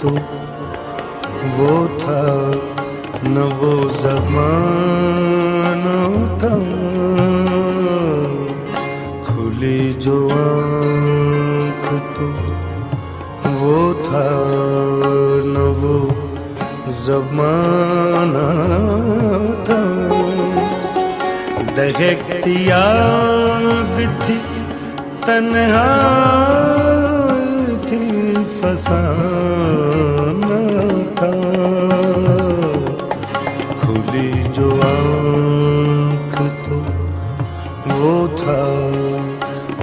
तो वो था न वो ज़माना था। खुली जो आँख तो वो था न वो ज़माना था। दहकती आग थी तन्हाई थी फसाना था। खुली जो आँख तो वो था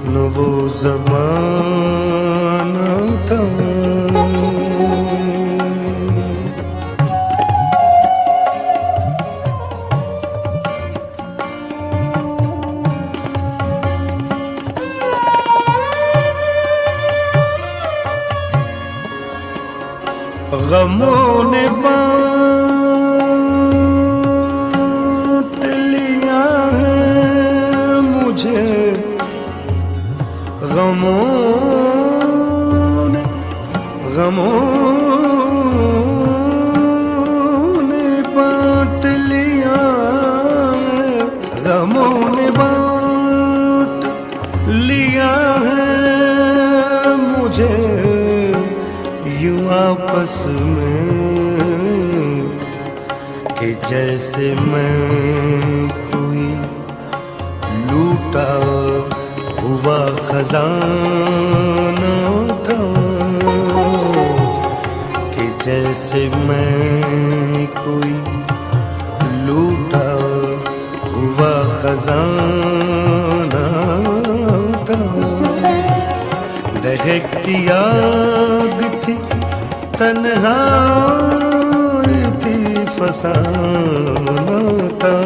न वो ज़माना था। गमों ने बांट लिया है मुझे, गमों ने बांट लिया है, गमों ने बांट लिया है मुझे यूं आपस में कि जैसे मैं कोई लूटा हुआ खजाना था। कि जैसे मैं कोई लूटा हुआ खजाना था। दहकती आग थी तन्हाई थी फसाना था।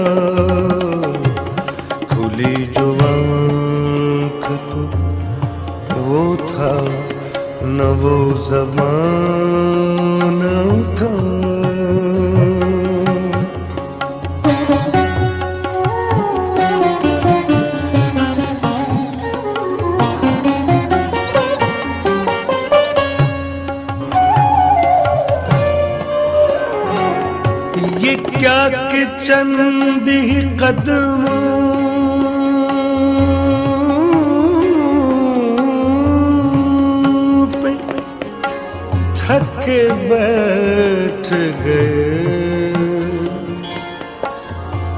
खुली जो आँख तो वो था न वो ज़माना था। ये क्या कि चंद ही कदमों पे थक के बैठ गए,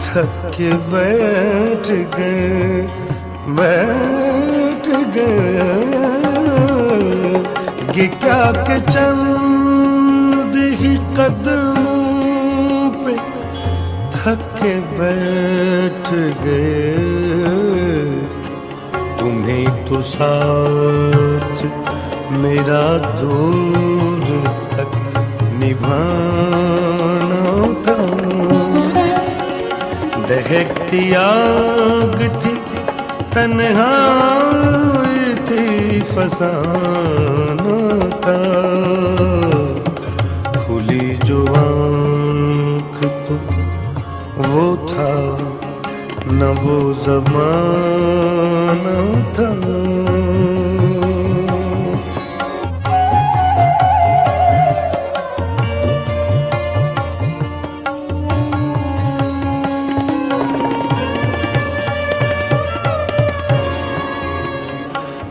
थक के बैठ गए। ये क्या कि चंद ही कदमों थक के बैठ गए। तुम्हें तो साथ मेरा दूर तक निभाना था। दहकती आग थी तन्हाई थी फसाना था। खुली जो आँख तो वो था न वो ज़माना था।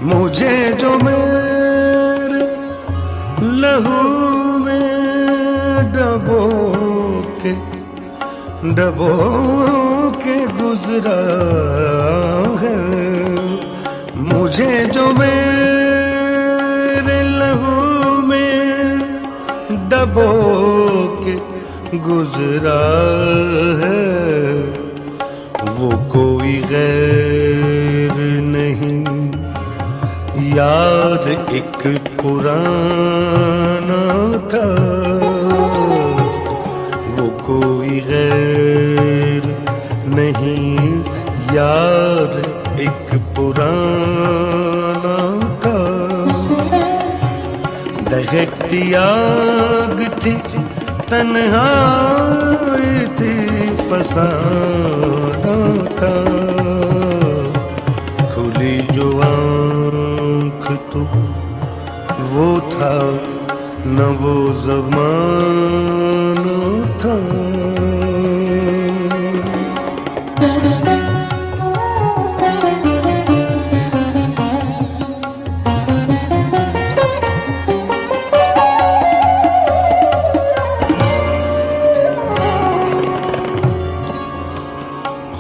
मुझे जो मेरे लहू में डबो के गुजरा है। मुझे जो मेरे लहू में डबो के गुजरा है, वो कोई गैर नहीं यार एक पुराना था। वो कोई गैर नहीं यार एक पुराना था। दहकती आग थी तन्हाई थी फसाना था। खुली जो आँख तो वो था न वो ज़माना था।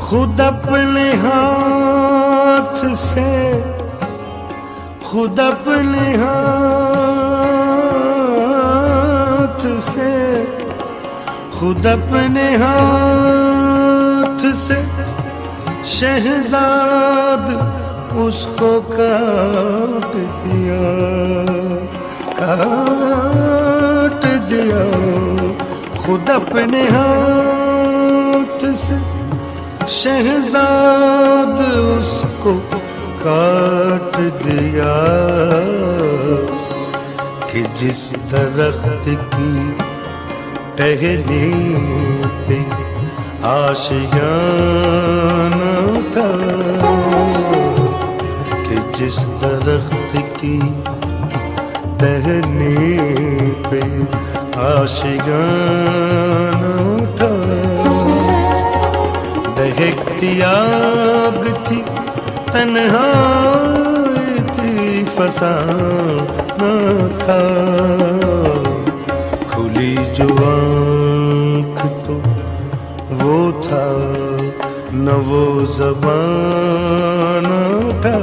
खुद अपने हाथ से, खुद अपने हाथ से, खुद अपने हाथ से शहजाद उसको काट दिया, काट दिया। खुद अपने हाथ से शहजाद उसको काट दिया कि जिस दरख्त की टहनी पे आशियाना था, कि जिस दरख्त की टहनी पे आशियाना था, दहकती आग थी, तन्हाई थी, फसाना था। खुली जो आँख तो वो था, न वो ज़बाना था।